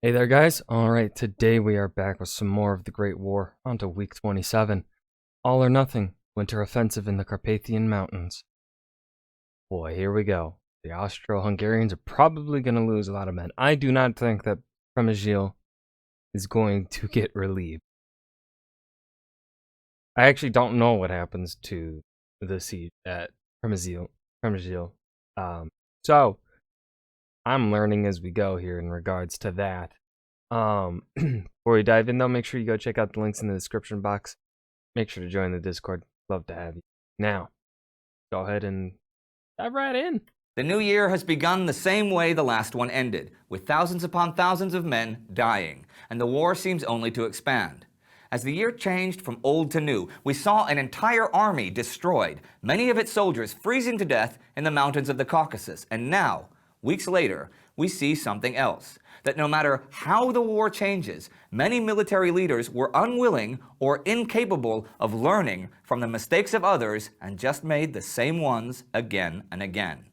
Hey there, guys. Alright, today we are back with some more of the Great War. On to week 27. All or nothing. Winter offensive in the Carpathian Mountains. Boy, here we go. The Austro-Hungarians are probably going to lose a lot of men. I do not think that Przemysl is going to get relieved. I actually don't know what happens to the siege at Przemysl. So, I'm learning as we go here in regards to that. Before we dive in though, make sure you go check out the links in the description box. Make sure to join the Discord. Love to have you. Now, go ahead and dive right in. The new year has begun the same way the last one ended, with thousands upon thousands of men dying, and the war seems only to expand. As the year changed from old to new, we saw an entire army destroyed, many of its soldiers freezing to death in the mountains of the Caucasus, and now, weeks later, we see something else. That no matter how the war changes, many military leaders were unwilling or incapable of learning from the mistakes of others and just made the same ones again and again.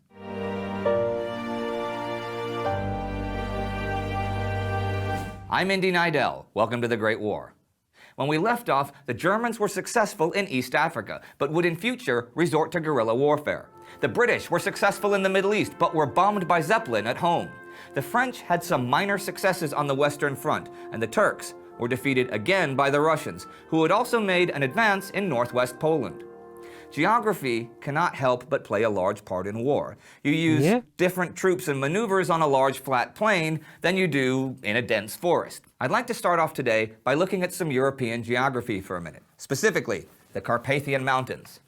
I'm Indy Nidell. Welcome to the Great War. When we left off, the Germans were successful in East Africa, but would in future resort to guerrilla warfare. The British were successful in the Middle East, but were bombed by Zeppelin at home. The French had some minor successes on the Western Front, and the Turks were defeated again by the Russians, who had also made an advance in northwest Poland. Geography cannot help but play a large part in war. You use different troops and maneuvers on a large flat plain than you do in a dense forest. I'd like to start off today by looking at some European geography for a minute, specifically the Carpathian Mountains.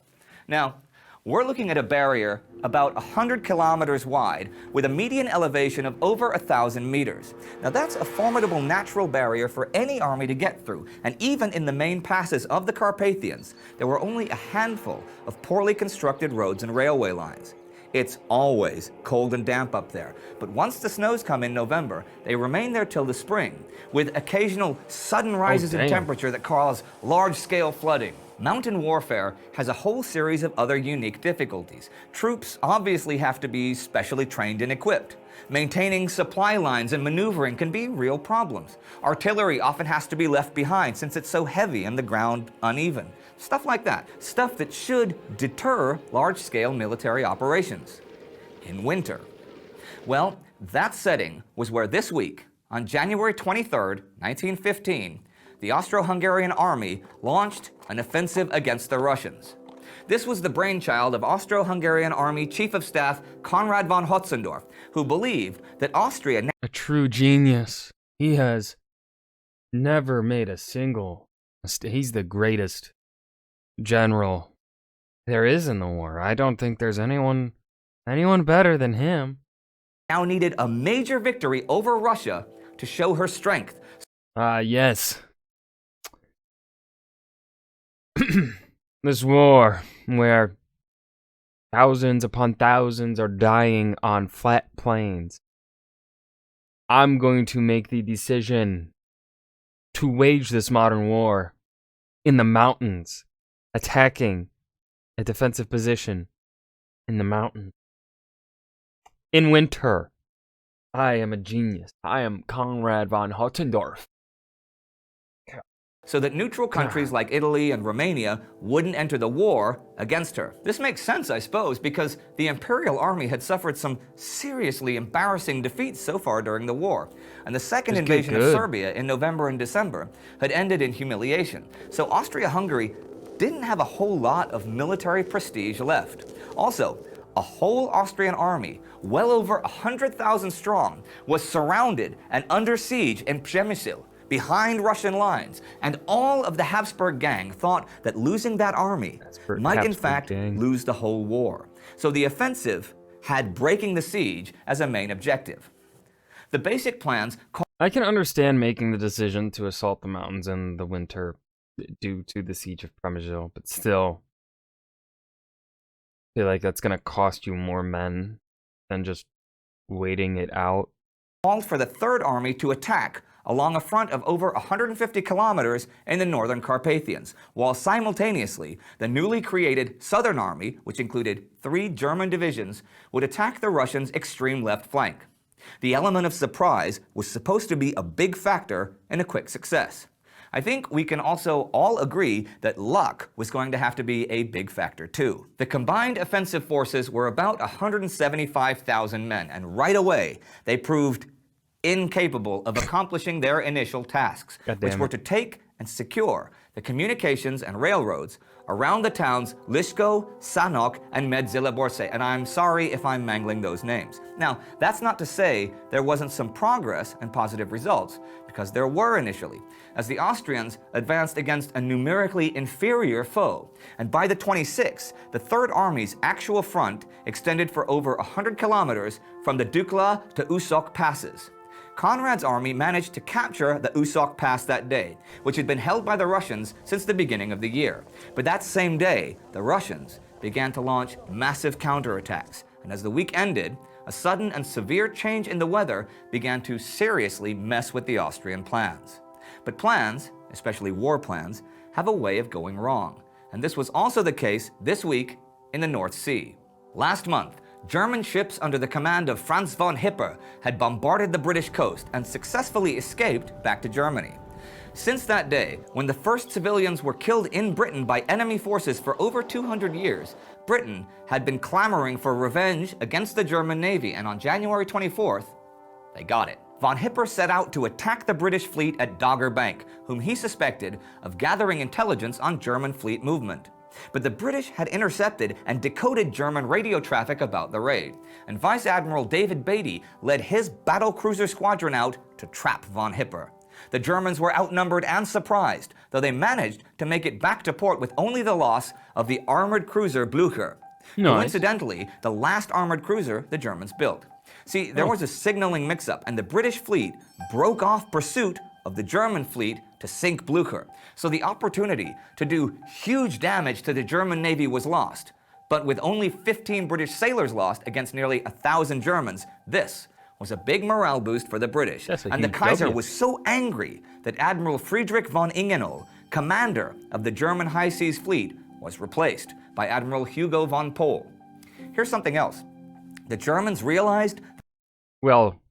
Now, we're looking at a barrier about 100 kilometers wide with a median elevation of over 1,000 meters. Now that's a formidable natural barrier for any army to get through, and even in the main passes of the Carpathians, there were only a handful of poorly constructed roads and railway lines. It's always cold and damp up there, but once the snows come in November, they remain there till the spring, with occasional sudden rises in temperature that cause large-scale flooding. Mountain warfare has a whole series of other unique difficulties. Troops obviously have to be specially trained and equipped. Maintaining supply lines and maneuvering can be real problems. Artillery often has to be left behind since it's so heavy and the ground uneven. Stuff like that. Stuff that should deter large-scale military operations. In winter. Well, that setting was where this week, on January 23rd, 1915, the Austro-Hungarian army launched an offensive against the Russians. This was the brainchild of Austro-Hungarian Army Chief of Staff Konrad von Hötzendorf, who believed that Austria... A true genius. He has never made a single mistake. He's the greatest general there is in the war. I don't think there's anyone better than him. ...now needed a major victory over Russia to show her strength. Yes. This war, where thousands upon thousands are dying on flat plains. I'm going to make the decision to wage this modern war in the mountains, attacking a defensive position in the mountain. In winter, I am a genius. I am Konrad von Hötzendorf. So that neutral countries like Italy and Romania wouldn't enter the war against her. This makes sense, I suppose, because the Imperial Army had suffered some seriously embarrassing defeats so far during the war, and the second invasion of Serbia in November and December had ended in humiliation. So Austria-Hungary didn't have a whole lot of military prestige left. Also, a whole Austrian army, well over 100,000 strong, was surrounded and under siege in Przemysl, behind Russian lines, and all of the Habsburg gang thought that losing that army might in fact lose the whole war. So the offensive had breaking the siege as a main objective. The basic plans... I can understand making the decision to assault the mountains in the winter due to the siege of Przemysl, but still, I feel like that's going to cost you more men than just waiting it out. ...called for the Third Army to attack along a front of over 150 kilometers in the northern Carpathians, while simultaneously the newly created Southern Army, which included 3 German divisions, would attack the Russians' extreme left flank. The element of surprise was supposed to be a big factor in a quick success. I think we can also all agree that luck was going to have to be a big factor too. The combined offensive forces were about 175,000 men, and right away they proved incapable of accomplishing their initial tasks, which were to take and secure the communications and railroads around the towns Lishko, Sanok, and Medziliborce, and I'm sorry if I'm mangling those names. Now, that's not to say there wasn't some progress and positive results, because there were initially, as the Austrians advanced against a numerically inferior foe, and by the 26th, the Third Army's actual front extended for over 100 kilometers from the Dukla to Usok passes. Conrad's army managed to capture the Usok Pass that day, which had been held by the Russians since the beginning of the year. But that same day, the Russians began to launch massive counterattacks, and as the week ended, a sudden and severe change in the weather began to seriously mess with the Austrian plans. But plans, especially war plans, have a way of going wrong, and this was also the case this week in the North Sea. Last month, German ships under the command of Franz von Hipper had bombarded the British coast and successfully escaped back to Germany. Since that day, when the first civilians were killed in Britain by enemy forces for over 200 years, Britain had been clamoring for revenge against the German Navy, and on January 24th, they got it. Von Hipper set out to attack the British fleet at Dogger Bank, whom he suspected of gathering intelligence on German fleet movement. But the British had intercepted and decoded German radio traffic about the raid, and Vice Admiral David Beatty led his battlecruiser squadron out to trap von Hipper. The Germans were outnumbered and surprised, though they managed to make it back to port with only the loss of the armored cruiser Blücher. Nice. Coincidentally, the last armored cruiser the Germans built. See, there was a signaling mix-up, and the British fleet broke off pursuit of the German fleet to sink Blücher. So the opportunity to do huge damage to the German Navy was lost. But with only 15 British sailors lost against nearly 1,000 Germans, this was a big morale boost for the British. And the Kaiser was so angry that Admiral Friedrich von Ingenohl, commander of the German High Seas Fleet, was replaced by Admiral Hugo von Pohl. Here's something else. The Germans realized... Well,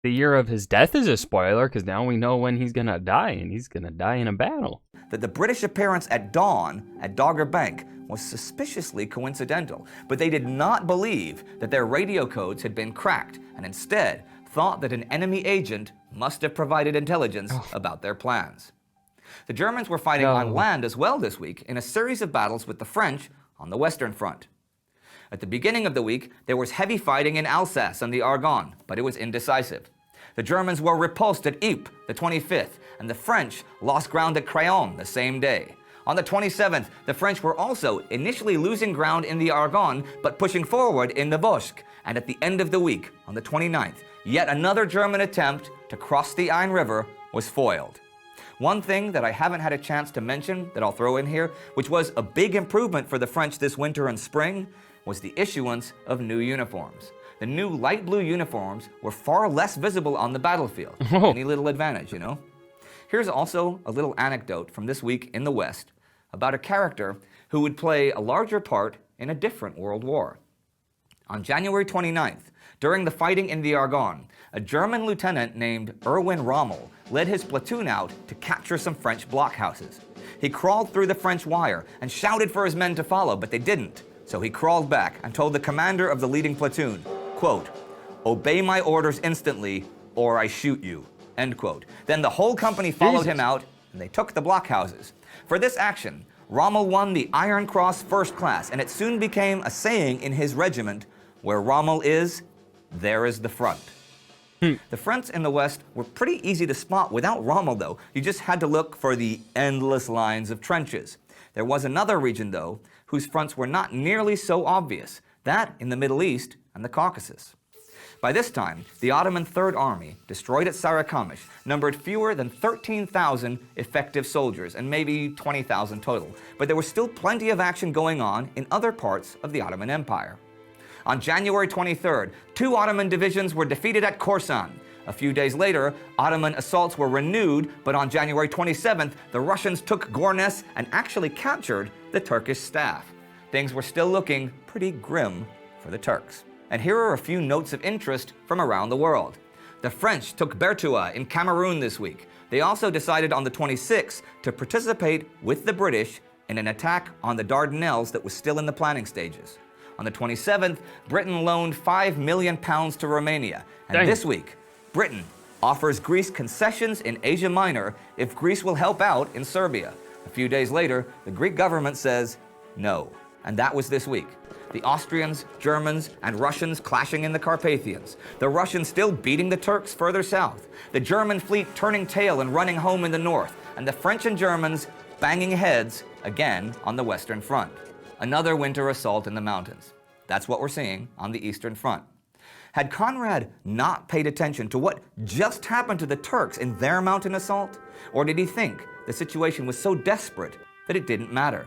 the year of his death is a spoiler, because now we know when he's gonna die, and he's gonna die in a battle. That the British appearance at dawn at Dogger Bank was suspiciously coincidental, but they did not believe that their radio codes had been cracked, and instead thought that an enemy agent must have provided intelligence about their plans. The Germans were fighting on land as well this week in a series of battles with the French on the Western Front. At the beginning of the week, there was heavy fighting in Alsace and the Argonne, but it was indecisive. The Germans were repulsed at Ypres the 25th, and the French lost ground at Craonne the same day. On the 27th, the French were also initially losing ground in the Argonne, but pushing forward in the Vosges. And at the end of the week, on the 29th, yet another German attempt to cross the Ain River was foiled. One thing that I haven't had a chance to mention that I'll throw in here, which was a big improvement for the French this winter and spring, was the issuance of new uniforms. The new light blue uniforms were far less visible on the battlefield. Any little advantage, you know? Here's also a little anecdote from this week in the West about a character who would play a larger part in a different world war. On January 29th, during the fighting in the Argonne, a German lieutenant named Erwin Rommel led his platoon out to capture some French blockhouses. He crawled through the French wire and shouted for his men to follow, but they didn't. So he crawled back and told the commander of the leading platoon, quote, "Obey my orders instantly, or I shoot you," end quote. Then the whole company followed him out, and they took the blockhouses. For this action, Rommel won the Iron Cross First Class, and it soon became a saying in his regiment, "Where Rommel is, there is the front." The fronts in the West were pretty easy to spot without Rommel, though. You just had to look for the endless lines of trenches. There was another region, though, whose fronts were not nearly so obvious, that in the Middle East and the Caucasus. By this time, the Ottoman Third Army, destroyed at Sarikamish, numbered fewer than 13,000 effective soldiers, and maybe 20,000 total, but there was still plenty of action going on in other parts of the Ottoman Empire. On January 23rd, 2 Ottoman divisions were defeated at Korsan. A few days later, Ottoman assaults were renewed, but on January 27th, the Russians took Gornes and actually captured the Turkish staff. Things were still looking pretty grim for the Turks. And here are a few notes of interest from around the world. The French took Bertoua in Cameroon this week. They also decided on the 26th to participate with the British in an attack on the Dardanelles that was still in the planning stages. On the 27th, Britain loaned £5 million to Romania. And Dang. this week, Britain offers Greece concessions in Asia Minor if Greece will help out in Serbia. A few days later, the Greek government says no. And that was this week. The Austrians, Germans, and Russians clashing in the Carpathians. The Russians still beating the Turks further south. The German fleet turning tail and running home in the north. And the French and Germans banging heads again on the Western Front. Another winter assault in the mountains. That's what we're seeing on the Eastern Front. Had Conrad not paid attention to what just happened to the Turks in their mountain assault? Or did he think the situation was so desperate that it didn't matter?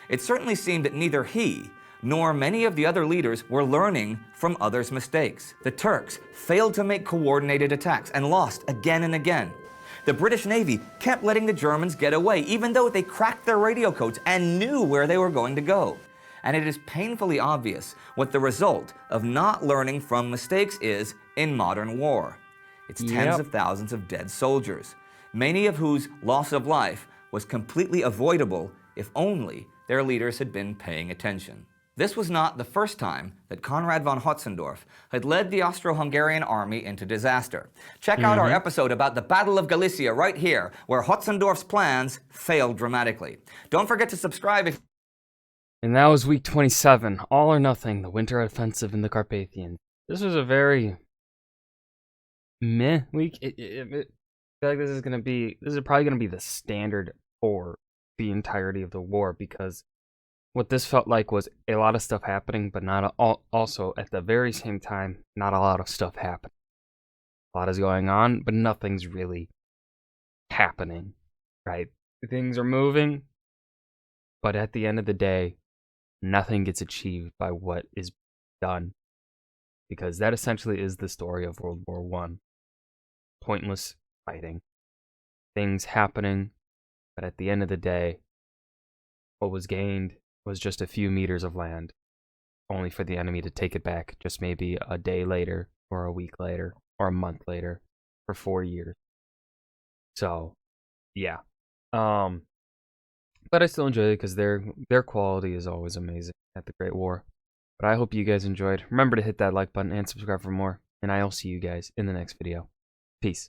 It certainly seemed that neither he nor many of the other leaders were learning from others' mistakes. The Turks failed to make coordinated attacks and lost again and again. The British Navy kept letting the Germans get away, even though they cracked their radio codes and knew where they were going to go. And it is painfully obvious what the result of not learning from mistakes is in modern war. It's tens of thousands of dead soldiers, many of whose loss of life was completely avoidable if only their leaders had been paying attention. This was not the first time that Konrad von Hötzendorf had led the Austro-Hungarian army into disaster. Check out our episode about the Battle of Galicia right here, where Hötzendorf's plans failed dramatically. Don't forget to subscribe if... And that was week 27, all or nothing, the winter offensive in the Carpathians. This was a very meh week. I feel like this is probably gonna be the standard for the entirety of the war, because what this felt like was a lot of stuff happening, but also at the very same time, not a lot of stuff happening. A lot is going on, but nothing's really happening, right? Things are moving, but at the end of the day, nothing gets achieved by what is done, because that essentially is the story of World War I. Pointless fighting. Things happening, but at the end of the day, what was gained was just a few meters of land, only for the enemy to take it back just maybe a day later, or a week later, or a month later, for 4 years. So, yeah. But I still enjoy it because their quality is always amazing at the Great War. But I hope you guys enjoyed. Remember to hit that like button and subscribe for more, and I'll see you guys in the next video. Peace.